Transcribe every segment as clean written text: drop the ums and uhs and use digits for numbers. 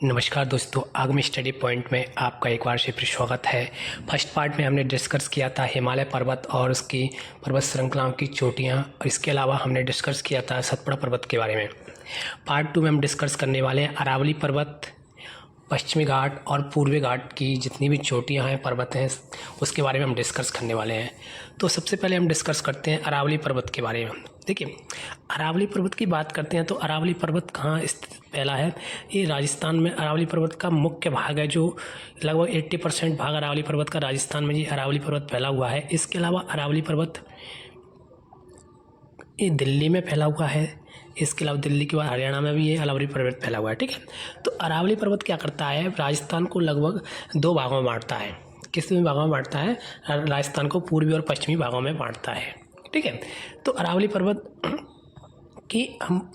नमस्कार दोस्तों, आगमी study point में आपका एक बार से फिर स्वागत है। फर्स्ट पार्ट में हमने डिस्कस किया था हिमालय पर्वत और उसकी पर्वत श्रृंखलाओं की चोटियां, और इसके अलावा हमने डिस्कस किया था सतपुड़ा पर्वत के बारे में। पार्ट 2 में हम डिस्कस करने वाले हैं अरावली पर्वत, पश्चिमी घाट और पूर्वी घाट की जितनी भी चोटियां हैं, पर्वत हैं, उसके बारे में हम डिस्कस करने वाले हैं। तो सबसे पहले हम डिस्कस करते हैं अरावली पर्वत के बारे में। देखिए, अरावली पर्वत की बात करते हैं तो अरावली पर्वत कहाँ स्थित पहला है? ये राजस्थान में अरावली पर्वत का मुख्य भाग है, जो लगभग 80% भाग अरावली पर्वत का राजस्थान में ये अरावली पर्वत फैला हुआ है। इसके अलावा अरावली पर्वत ये दिल्ली में फैला हुआ है। इसके अलावा दिल्ली के बाद हरियाणा में भी ये अरावली पर्वत फैला हुआ है। ठीक है, तो अरावली पर्वत क्या करता है? राजस्थान को लगभग 2 भागों में बांटता है। किस में भागों में बांटता है? राजस्थान को पूर्वी और पश्चिमी भागों में बांटता है। ठीक है, तो अरावली पर्वत की हम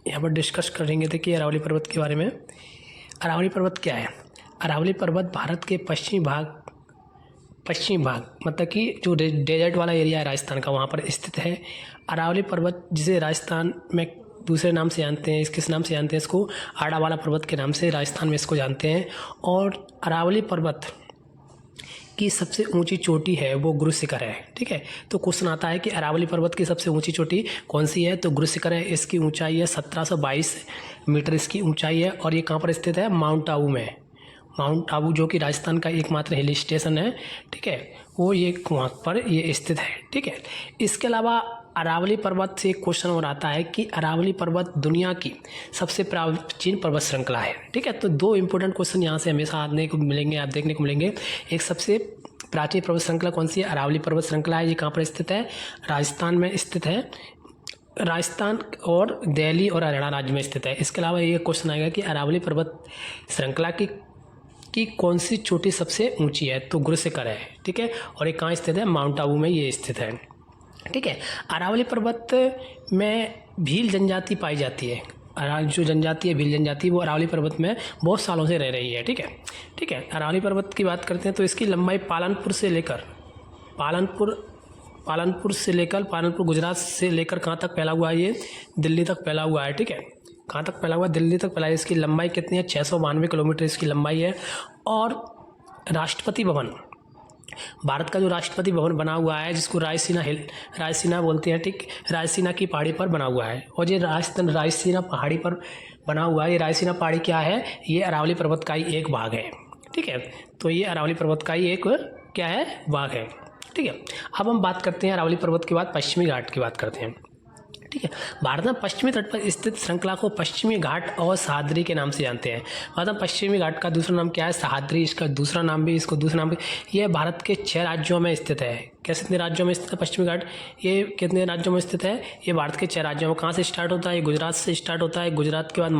यहाँ पर डिस्कस करेंगे। देखिए, अरावली पर्वत के बारे में। अरावली पर्वत क्या है? अरावली पर्वत भारत के पश्चिमी भाग मतलब कि जो डेजर्ट वाला एरिया है राजस्थान का, वहाँ पर स्थित है। अरावली पर्वत जिसे राजस्थान में दूसरे नाम से जानते हैं, किस नाम से जानते हैं? इसको आड़ावाला पर्वत के नाम से राजस्थान में इसको जानते हैं। और अरावली पर्वत की सबसे ऊंची चोटी है वो गुरु शिखर है। ठीक है, तो क्वेश्चन आता है कि अरावली पर्वत की सबसे ऊंची चोटी कौन सी है? तो गुरु शिखर है। इसकी ऊंचाई है 1722 मीटर इसकी ऊंचाई है, और ये कहाँ पर स्थित है? माउंट आबू में। माउंट आबू जो कि राजस्थान का एकमात्र हिल स्टेशन है। ठीक है, वो ये वहाँ पर ये स्थित है। ठीक है, इसके अलावा अरावली पर्वत से एक क्वेश्चन और आता है कि अरावली पर्वत दुनिया की सबसे प्राचीन पर्वत श्रृंखला है। ठीक है, तो 2 इंपॉर्टेंट क्वेश्चन यहाँ से हमेशा आने को मिलेंगे, आप देखने को मिलेंगे। एक, सबसे प्राचीन पर्वत श्रृंखला कौन सी है? अरावली पर्वत श्रृंखला है। ये कहाँ पर स्थित है? राजस्थान में स्थित है। राजस्थान और दिल्ली और हरियाणा राज्य में स्थित है। इसके अलावा ये क्वेश्चन आएगा कि अरावली पर्वत श्रृंखला की कौन सी चोटी सबसे ऊंची है? तो गुरु शिखर है। ठीक है, और ये कहाँ स्थित है? माउंट आबू में ये स्थित है। ठीक है, अरावली पर्वत में भील जनजाति पाई जाती है। जो जनजाति है, भील जनजाति, वो अरावली पर्वत में बहुत सालों से रह रही है। ठीक है, अरावली पर्वत की बात करते हैं तो इसकी लंबाई पालनपुर गुजरात से लेकर कहाँ तक फैला हुआ है? ये दिल्ली तक फैला हुआ है। ठीक है, कहाँ तक फैला हुआ है? दिल्ली तक फैला है। इसकी लंबाई कितनी है? 692 किलोमीटर इसकी लंबाई है। और राष्ट्रपति भवन, भारत का जो राष्ट्रपति भवन बना हुआ है, जिसको रायसीना बोलते हैं। ठीक, रायसीना की पहाड़ी पर बना हुआ है। और ये रायसीना पहाड़ी पर बना हुआ है। ये रायसीना पहाड़ी क्या है? ये अरावली पर्वत का ही एक भाग है। ठीक है, तो ये अरावली पर्वत का ही एक क्या है? भाग है। ठीक है, अब हम बात करते हैं अरावली पर्वत के बाद पश्चिमी घाट की बात करते हैं। ठीक है, भारत में पश्चिमी तट पर स्थित श्रृंखला को पश्चिमी घाट और सह्याद्री के नाम से जानते हैं। भारत में पश्चिमी घाट का दूसरा नाम क्या है? सह्याद्री। इसका दूसरा नाम भी यह भारत के 6 राज्यों में स्थित है। कितने राज्यों में स्थित है पश्चिमी घाट? ये कितने राज्यों में स्थित है? ये भारत के 6 राज्यों में। कहाँ से स्टार्ट होता है? ये गुजरात से स्टार्ट होता है। गुजरात के बाद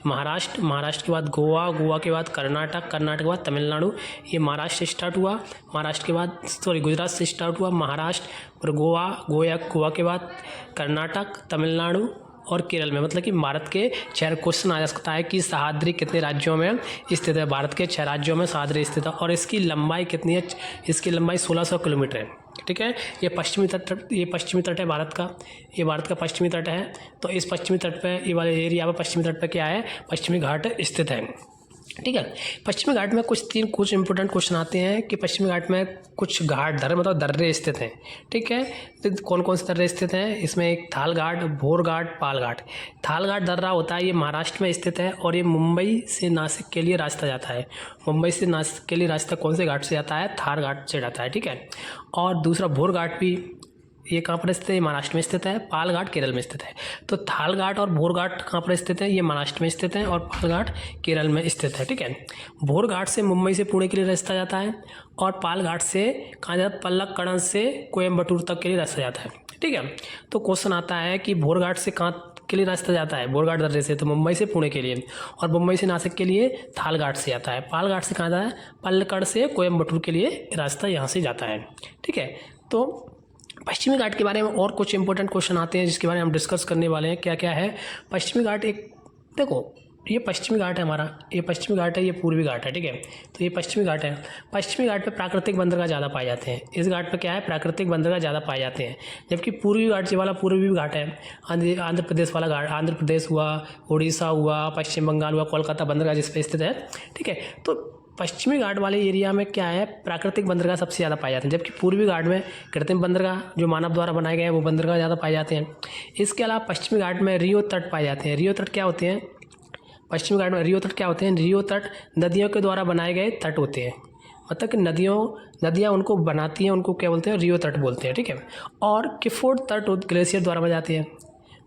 महाराष्ट्र के बाद गोवा के बाद कर्नाटक के बाद तमिलनाडु। ये महाराष्ट्र से स्टार्ट हुआ, गुजरात से स्टार्ट हुआ, महाराष्ट्र और गोवा के बाद कर्नाटक, तमिलनाडु और केरल में। मतलब कि भारत के 6 क्वेश्चन आ सकता है कि सह्याद्री कितने राज्यों में स्थित है? भारत के 6 राज्यों में सह्याद्री स्थित है। और इसकी लंबाई कितनी है? इसकी लंबाई 1600 किलोमीटर है। ठीक है, ये पश्चिमी तट है भारत का। ये भारत का पश्चिमी तट है। तो इस पश्चिमी तट पर, ये वाले एरिया पर पश्चिमी तट पर क्या है? पश्चिमी घाट स्थित है। ठीक है, पश्चिमी घाट में कुछ इंपॉर्टेंट क्वेश्चन आते हैं कि पश्चिमी घाट में कुछ दर्रे स्थित हैं। ठीक है, तो कौन कौन से दर्रे स्थित हैं? इसमें एक थाल घाट, भोर घाट, पाल घाट। थाल घाट दर्रा होता है, ये महाराष्ट्र में स्थित है, और ये मुंबई से नासिक के लिए रास्ता जाता है। मुंबई से नासिक के लिए रास्ता कौन से घाट से जाता है? थार घाट से जाता है। ठीक है, और दूसरा भोर घाट भी, ये कहाँ पर स्थित है? महाराष्ट्र में स्थित है। पाल घाट केरल में स्थित है। तो थाल घाट और भोर घाट कहाँ पर स्थित है? ये महाराष्ट्र में स्थित है, और पाल घाट केरल में स्थित है। ठीक है, भोर घाट से मुंबई से पुणे के लिए रास्ता जाता है, और पाल घाट से कहाँ जाता है? पल्लक्कड़ से कोयम्बटूर तक के लिए रास्ता जाता है। ठीक है, तो क्वेश्चन आता है कि भोर घाट से कहाँ के लिए रास्ता जाता है? भोर घाट दर्रे से, तो मुंबई से पुणे के लिए, और मुंबई से नासिक के लिए थाल घाट से जाता है। पाल घाट से कहाँ जाता है? पल्लक्कड़ से कोयम्बटूर के लिए रास्ता यहाँ से जाता है। ठीक है, तो पश्चिमी घाट के बारे में और कुछ इंपॉर्टेंट क्वेश्चन आते हैं जिसके बारे में हम डिस्कस करने वाले हैं। क्या क्या है पश्चिमी घाट? देखो, ये पश्चिमी घाट है हमारा, ये पश्चिमी घाट है, ये पूर्वी घाट है, ठीक है। तो ये पश्चिमी घाट है। पश्चिमी घाट पे प्राकृतिक बंदरगाह ज़्यादा पाए जाते हैं। इस घाट पे क्या है, प्राकृतिक बंदरगाह ज़्यादा पाए जाते हैं। जबकि पूर्वी घाट वाला पूर्वी घाट है, आंध्र प्रदेश वाला घाट, आंध्र प्रदेश हुआ, उड़ीसा हुआ, पश्चिम बंगाल हुआ, कोलकाता बंदरगाह जिस पे स्थित है, ठीक है। तो पश्चिमी घाट वाले एरिया में क्या है, प्राकृतिक बंदरगाह सबसे ज़्यादा पाए जाते हैं। जबकि पूर्वी घाट में कृत्रिम बंदरगाह जो मानव द्वारा बनाए गए हैं वो बंदरगाह ज़्यादा पाए जाते हैं। इसके अलावा पश्चिमी घाट में रियो तट पाए जाते हैं। रियो तट क्या होते हैं, पश्चिमी घाट में रियो तट क्या होते हैं, रियो तट नदियों के द्वारा बनाए गए तट होते हैं। मतलब कि नदियाँ उनको बनाती हैं, उनको क्या बोलते हैं, रियो तट बोलते हैं, ठीक है। और किफोर्ड तट ग्लेशियर द्वारा बन जाती है।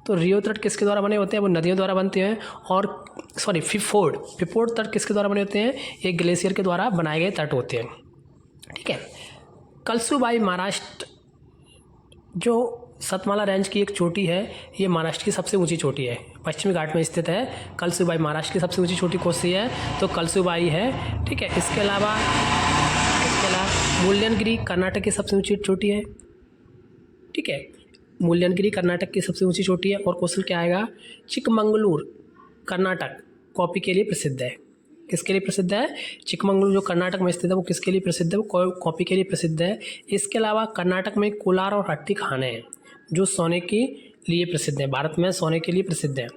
तो रियो तट किसके द्वारा बने होते हैं, वो नदियों द्वारा बनते हैं। और फिफोर्ड तट किसके द्वारा बने होते हैं, ये ग्लेशियर के द्वारा बनाए गए तट होते हैं, ठीक है। कलसूबाई महाराष्ट्र जो सतमाला रेंज की एक चोटी है, ये महाराष्ट्र की सबसे ऊंची चोटी है, पश्चिमी घाट में स्थित है। कलसूबाई महाराष्ट्र की सबसे ऊंची चोटी कौन सी है, तो कलसूबाई है, ठीक है। इसके अलावा मुल्यनगिरी कर्नाटक की सबसे ऊंची चोटी है, ठीक है। मुल्यनगिरी कर्नाटक की सबसे ऊंची चोटी है। और क्वेश्चन क्या आएगा, चिकमंगलूर कर्नाटक कॉफ़ी के लिए प्रसिद्ध है। किसके लिए प्रसिद्ध है, चिकमंगलूर जो कर्नाटक में स्थित है वो किसके लिए प्रसिद्ध है, वो कॉफ़ी के लिए प्रसिद्ध है। इसके अलावा कर्नाटक में कोलार और हट्टी खाने हैं जो सोने के लिए प्रसिद्ध है, भारत में सोने के लिए प्रसिद्ध है।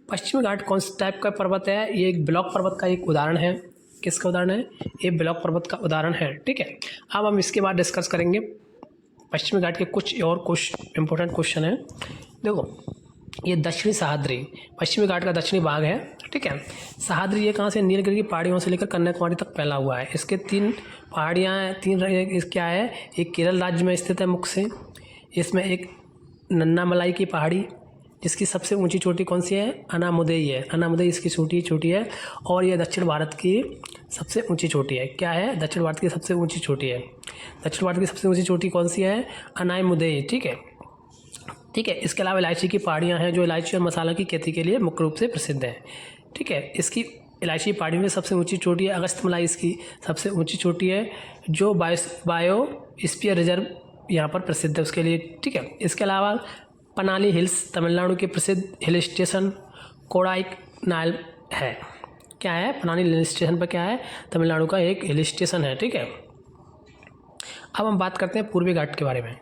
पश्चिमी घाट कौन से टाइप का पर्वत है, ये एक ब्लॉक पर्वत का एक उदाहरण है। किसका उदाहरण है, ये ब्लॉक पर्वत का उदाहरण है, ठीक है। अब हम इसके बाद डिस्कस करेंगे पश्चिमी घाट के कुछ इम्पोर्टेंट क्वेश्चन हैं। देखो, ये दक्षिणी सह्याद्री पश्चिमी घाट का दक्षिणी भाग है, ठीक है। सह्याद्री ये कहाँ से, नीलगिरी की पहाड़ियों से लेकर कन्याकुमारी तक फैला हुआ है। इसके 3 पहाड़ियाँ हैं, क्या है, एक केरल राज्य में स्थित है मुख्य से। इसमें एक नन्नामलाई की पहाड़ी जिसकी सबसे ऊंची चोटी कौन सी है, अनामुदई है। अनामुदई इसकी चोटी है। और यह दक्षिण भारत की सबसे ऊंची चोटी है। क्या है, दक्षिण भारत की सबसे ऊंची चोटी है। दक्षिण भारत की सबसे ऊंची चोटी कौन सी है, अनामुदई, ठीक है, ठीक है। इसके अलावा इलायची की पहाड़ियाँ हैं जो इलायची और मसाला की खेती के लिए मुख्य रूप से प्रसिद्ध है, ठीक है। इसकी इलायची पहाड़ियों में सबसे ऊंची चोटी है। अगस्त्यमलाई इसकी सबसे ऊंची चोटी है जो बायोस्फीयर रिजर्व यहाँ पर प्रसिद्ध है उसके लिए, ठीक है। इसके अलावा पनाली हिल्स तमिलनाडु के प्रसिद्ध हिल स्टेशन कोडाईकनाल है। क्या है, पनाली हिल स्टेशन पर क्या है, तमिलनाडु का एक हिल स्टेशन है, ठीक है। अब हम बात करते हैं पूर्वी घाट के बारे में।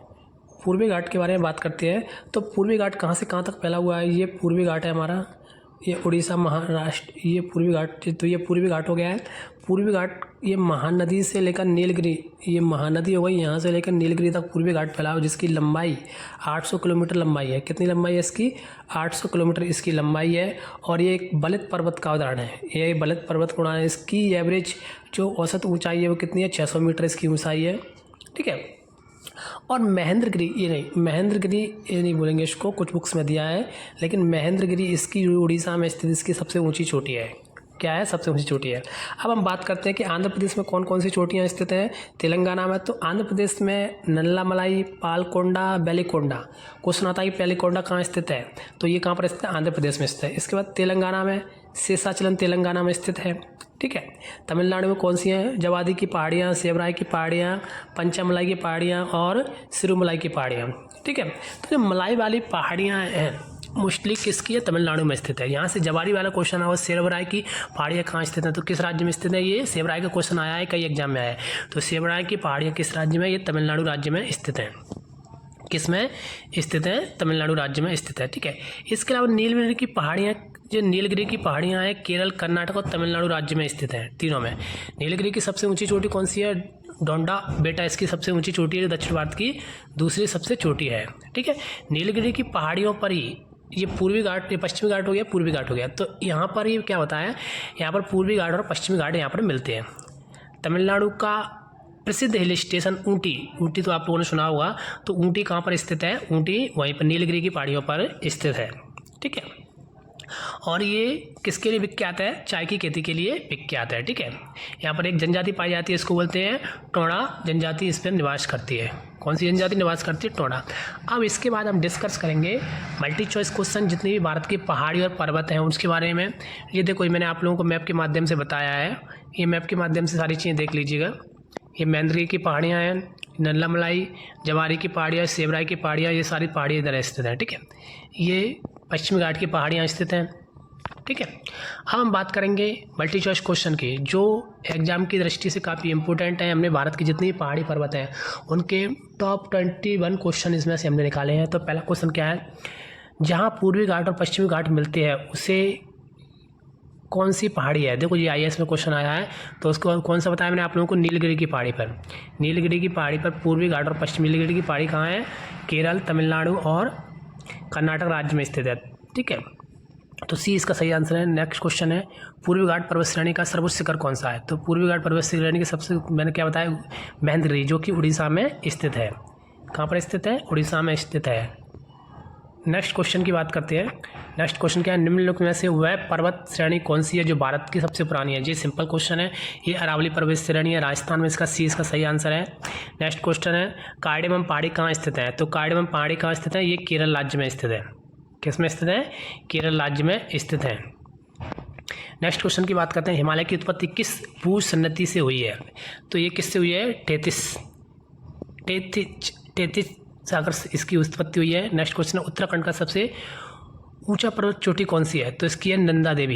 पूर्वी घाट के बारे में बात करते हैं तो पूर्वी घाट कहाँ से कहाँ तक फैला हुआ है, ये पूर्वी घाट है हमारा, ये उड़ीसा महाराष्ट्र, ये पूर्वी घाट, तो ये पूर्वी घाट हो गया है। पूर्वी घाट ये महानदी से लेकर नीलगिरी, ये महानदी हो गई, यहाँ से लेकर नीलगिरी तक पूर्वी घाट फैला हुआ जिसकी लंबाई 800 किलोमीटर लंबाई है। कितनी लंबाई है इसकी, 800 किलोमीटर इसकी लंबाई है। और ये एक बलित पर्वत का उदाहरण है, ये बलित पर्वत का उदाहरण है। इसकी एवरेज जो औसत ऊंचाई है वो कितनी है, 600 मीटर इसकी ऊंचाई है, ठीक है। और महेंद्रगिरी, महेंद्रगिरी ये नहीं बोलेंगे इसको, कुछ बुक्स में दिया है, लेकिन महेंद्रगिरी इसकी उड़ीसा में स्थित इसकी सबसे ऊंची चोटी है। क्या है, सबसे ऊंची चोटी है। अब हम बात करते हैं कि आंध्र प्रदेश में कौन कौन सी चोटियां स्थित हैं। तेलंगाना में, तो आंध्र प्रदेश में नल्लामलाई, पालकोंडा, बेलिकोंडा। क्वेश्चन आता है कि बेलिकोंडा कहाँ स्थित है, तो ये कहाँ पर स्थित है, आंध्र प्रदेश में स्थित है। इसके बाद तेलंगाना में शेषाचलम तेलंगाना में स्थित है, ठीक है। तमिलनाडु में कौन सी हैं, जवादी की पहाड़ियाँ, सेवराई की पहाड़ियाँ, पंचामलाई की पहाड़ियाँ और सिरुमलाई की पहाड़ियाँ, ठीक है। तो जो मलाई वाली पहाड़ियाँ हैं मोस्टली किसकी है, तमिलनाडु में स्थित है। यहाँ से जवारी वाला क्वेश्चन आया, सेवराई की पहाड़ियाँ कहाँ स्थित हैं, तो किस राज्य में स्थित है, ये सेवराई का क्वेश्चन आया है, कई एग्जाम में आया है। तो सेवराई की पहाड़ियाँ किस राज्य में, ये तमिलनाडु राज्य में स्थित हैं। किस में स्थित है, तमिलनाडु राज्य में स्थित है, ठीक है। इसके अलावा नीलगिरी की पहाड़ियाँ, जो नीलगिरी की पहाड़ियाँ हैं केरल, कर्नाटक और तमिलनाडु राज्य में स्थित हैं, तीनों में। नीलगिरी की सबसे ऊंची चोटी कौन सी है, डोंडा बेटा इसकी सबसे ऊंची चोटी है, दक्षिण भारत की दूसरी सबसे चोटी है, ठीक है। नीलगिरी की पहाड़ियों पर ही ये पूर्वी घाट, ये पश्चिमी घाट हो गया, पूर्वी घाट हो गया। तो यहाँ पर ये क्या होता है, यहाँ पर पूर्वी घाट और पश्चिमी घाट यहाँ पर मिलते हैं। तमिलनाडु का प्रसिद्ध हिल स्टेशन ऊटी तो आप लोगों ने सुना होगा, तो ऊटी कहाँ पर स्थित है, ऊटी वहीं पर नीलगिरी की पहाड़ियों पर स्थित है, ठीक है। और ये किसके लिए विख्यात है, चाय की खेती के लिए विख्यात है, ठीक है। यहाँ पर एक जनजाति पाई जाती है, इसको बोलते हैं टोडा जनजाति, इस पर निवास करती है। कौन सी जनजाति निवास करती है, टोडा। अब इसके बाद हम डिस्कस करेंगे मल्टी चॉइस क्वेश्चन, जितनी भी भारत की पहाड़ी और पर्वत हैं उसके बारे में। ये देखो, मैंने आप लोगों को मैप के माध्यम से बताया है, ये मैप के माध्यम से सारी चीज़ें देख लीजिएगा। ये महेंद्रगिरी की पहाड़ियाँ हैं, नल्लामलाई, जवारी की पहाड़ियाँ, सेवराई की पहाड़ियाँ, ये सारी पहाड़ियाँ इधर स्थित हैं, ठीक है। ये पश्चिमी घाट की पहाड़ियाँ स्थित हैं, ठीक है। अब हम बात करेंगे मल्टी चॉइस क्वेश्चन की, जो एग्जाम की दृष्टि से काफ़ी इंपॉर्टेंट है। हमने भारत की जितनी पहाड़ी पर्वत हैं उनके टॉप 21 क्वेश्चन इसमें से हमने निकाले हैं। तो पहला क्वेश्चन क्या है, जहाँ पूर्वी घाट और पश्चिमी घाट मिलते हैं उसे कौन सी पहाड़ी है। देखो ये IAS में क्वेश्चन आया है, तो उसको कौन सा बताया मैंने आप लोगों को, नीलगिरी की पहाड़ी पर। नीलगिरी की पहाड़ी पर पूर्वी घाट और पश्चिमी, नीलगिरी की पहाड़ी कहाँ है, केरल, तमिलनाडु और कर्नाटक राज्य में स्थित है। ठीक है, तो सी इसका सही आंसर है। नेक्स्ट क्वेश्चन है, पूर्वी घाट पर्वत श्रेणी का सर्वोच्च शिखर कौन सा है। तो पूर्वी घाट पर्वत श्रेणी के सबसे, मैंने क्या बताया, महेंद्रगिरी, जो कि उड़ीसा में स्थित है। कहाँ पर स्थित है, उड़ीसा में स्थित है। नेक्स्ट क्वेश्चन की बात करते हैं। नेक्स्ट क्वेश्चन क्या है, निम्नलिखित में से वह पर्वत श्रेणी कौन सी है जो भारत की सबसे पुरानी है। ये सिंपल क्वेश्चन है, ये अरावली पर्वत श्रेणी है, राजस्थान में। इसका सी इसका सही आंसर है। नेक्स्ट क्वेश्चन है, कार्डेमम पहाड़ी कहाँ स्थित है। तो कार्डेमम पहाड़ी कहाँ स्थित है, ये केरल राज्य में स्थित है। किस में स्थित है, केरल राज्य में स्थित है। नेक्स्ट क्वेश्चन की बात करते हैं, हिमालय की उत्पत्ति किस भू संनति से हुई है। तो ये किससे हुई है, टेथिस सागर से इसकी उत्पत्ति हुई है। नेक्स्ट क्वेश्चन है, उत्तराखंड का सबसे ऊंचा पर्वत चोटी कौन सी है। तो इसकी है नंदा देवी।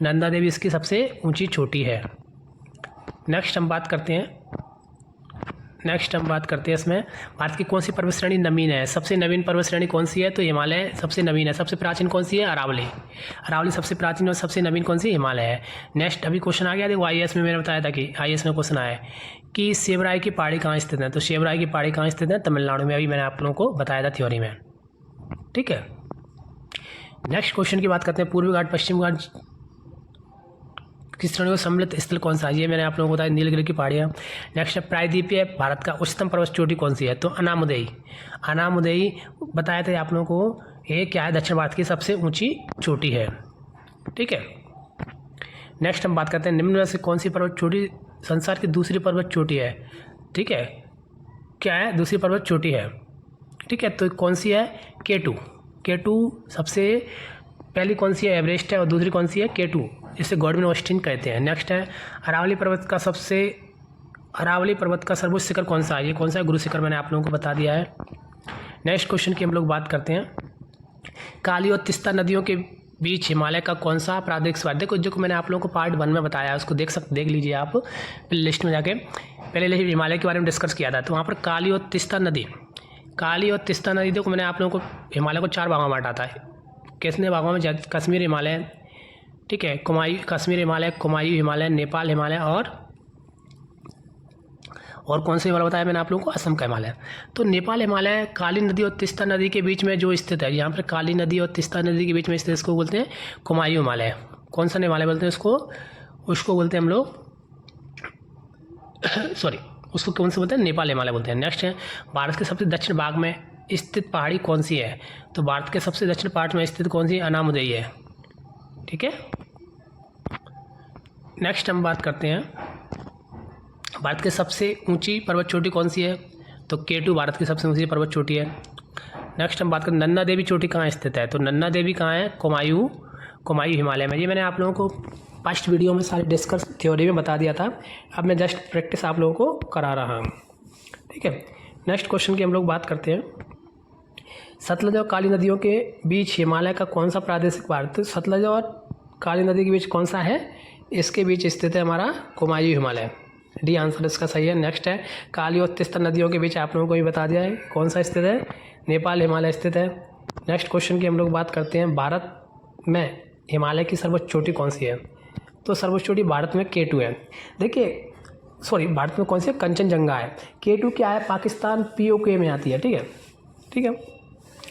नंदा देवी इसकी सबसे ऊंची चोटी है। नेक्स्ट हम बात करते हैं इसमें, भारत की कौन सी पर्वत श्रेणी नवीन है। सबसे नवीन पर्वत श्रेणी कौन सी है, तो हिमालय सबसे नवीन है। सबसे प्राचीन कौन सी है, अरावली सबसे प्राचीन, और सबसे नवीन कौन सी, हिमालय है। नेक्स्ट अभी क्वेश्चन आ गया, देखो IAS में मैंने बताया था कि IAS में क्वेश्चन आया है कि सेवराय की पहाड़ी कहाँ स्थित है। तो सेवराय की पहाड़ी कहाँ स्थित है, तमिलनाडु में। अभी मैंने आप लोगों को बताया था थ्योरी में। ठीक है, नेक्स्ट क्वेश्चन की बात करते हैं, पूर्वी घाट पश्चिम घाट किस श्रेणी को सम्मिलित स्थल कौन सा है। ये मैंने आप लोगों को बताया, नीलगिरी की पहाड़ियाँ। नेक्स्ट है, प्रायद्वीपीय भारत का उच्चतम पर्वत चोटी कौन सी है। तो अनामुदई बताया था आप लोगों को, ये क्या है, दक्षिण भारत की सबसे ऊंची चोटी है। ठीक है, नेक्स्ट हम बात करते हैं, निम्न में से कौन सी पर्वत चोटी संसार की दूसरी पर्वत चोटी है। ठीक है, क्या है, दूसरी पर्वत चोटी है। ठीक है, तो कौन सी है, K2 सबसे पहली कौन सी है, एवरेस्ट है, और दूसरी कौन सी है, K2, इसे गॉडविन ऑस्टिन कहते हैं। नेक्स्ट है, अरावली पर्वत का सर्वोच्च शिखर कौन सा है। ये कौन सा है, गुरु शिखर, मैंने आप लोगों को बता दिया है। नेक्स्ट क्वेश्चन की हम लोग बात करते हैं, काली और तीस्ता नदियों के बीच हिमालय का कौन सा प्रादेशिक स्वाद। देखो जो मैंने आप लोगों को पार्ट 1 में बताया, उसको देख लीजिए आप प्ले लिस्ट में जाके। पहले हिमालय के बारे में डिस्कस किया था, तो वहाँ पर काली और तीस्ता नदी देखो मैंने आप लोगों को हिमालय को 4 भागों में बांटा था। कितने भागों में, कश्मीर हिमालय, ठीक है, कश्मीर हिमालय, कुमायूं हिमालय, नेपाल हिमालय, और कौन सा हिमालय बताया मैंने आप लोगों को, असम का हिमालय। तो नेपाल हिमालय काली नदी और तीस्ता नदी के बीच में जो स्थित है, यहाँ पर काली नदी और तीस्ता नदी के बीच में स्थित, इसको बोलते हैं कुमायूं हिमालय। कौन सा हिमालय बोलते हैं उसको बोलते हैं हम लोग उसको कौन सा बोलते हैं, नेपाल हिमालय बोलते हैं। नेक्स्ट है, भारत के सबसे दक्षिण भाग में स्थित पहाड़ी कौन सी है। तो भारत के सबसे दक्षिण पार्ट में स्थित कौन सी, अनामुदई है। ठीक है, नेक्स्ट हम बात करते हैं, भारत की सबसे ऊंची पर्वत चोटी कौन सी है। तो K2 भारत की सबसे ऊंची पर्वत चोटी है। नेक्स्ट हम बात करें, नन्दा देवी चोटी कहाँ स्थित है। तो नन्दा देवी कहाँ है, कुमायूं हिमालय में। ये मैंने आप लोगों को फर्स्ट वीडियो में सारे डिस्कस थ्योरी में बता दिया था। अब मैं जस्ट प्रैक्टिस आप लोगों को करा रहा हूँ। ठीक है, नेक्स्ट क्वेश्चन की हम लोग बात करते हैं, सतलज और काली नदियों के बीच हिमालय का कौन सा प्रादेशिक भाग। तो सतलज और काली नदी के बीच कौन सा है, इसके बीच स्थित है हमारा कुमायूं हिमालय। डी आंसर इसका सही है। नेक्स्ट है, काली और तीस्ता नदियों के बीच आप लोगों को भी बता दिया है कौन सा स्थित है, नेपाल हिमालय स्थित है। नेक्स्ट क्वेश्चन की हम लोग बात करते हैं, भारत में हिमालय की सर्वोच्च चोटी कौन सी है। तो सर्वोच्च चोटी भारत में K2 है। देखिए भारत में कौन सी है, कंचनजंगा है। K2 क्या है, पाकिस्तान POK में आती है। ठीक है,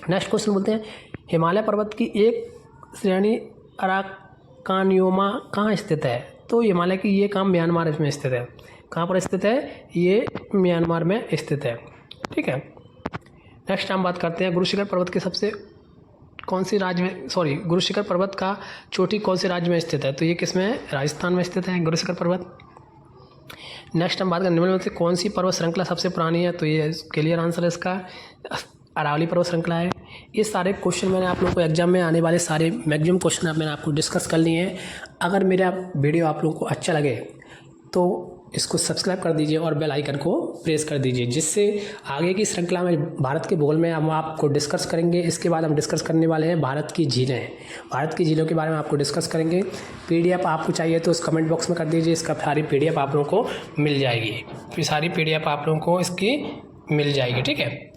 नेक्स्ट क्वेश्चन बोलते हैं, हिमालय पर्वत की एक श्रेणी अराकानियोमा कहाँ स्थित है। तो हिमालय की ये काम म्यांमार में स्थित है। कहाँ पर स्थित है, ये म्यांमार में स्थित है। ठीक है, नेक्स्ट हम बात करते हैं, गुरु शिखर पर्वत के सबसे कौन सी राज्य में, गुरु शिखर पर्वत का चोटी कौन से राज्य में स्थित है। तो ये किस में है, राजस्थान में स्थित है गुरु शिखर पर्वत। नेक्स्ट हम बात करें, निम्न में से कौन सी पर्वत श्रृंखला सबसे पुरानी है। तो ये क्लियर आंसर है इसका, अरावली पर्वत श्रृंखला है। ये सारे क्वेश्चन मैंने आप लोगों को एग्जाम में आने वाले सारे मैक्सिमम क्वेश्चन मैंने आपको डिस्कस कर लिए हैं। अगर मेरा वीडियो आप लोगों को अच्छा लगे तो इसको सब्सक्राइब कर दीजिए और बेल आइकन को प्रेस कर दीजिए, जिससे आगे की श्रृंखला में भारत के भूगोल में हम आपको डिस्कस करेंगे। इसके बाद हम डिस्कस करने वाले हैं भारत की झीलें। भारत की झीलों के बारे में आपको डिस्कस करेंगे। PDF आपको चाहिए तो उस कमेंट बॉक्स में कर दीजिए, इसका सारी PDF आप लोगों को मिल जाएगी। फिर सारी PDF आप लोगों को इसकी मिल जाएगी, ठीक है।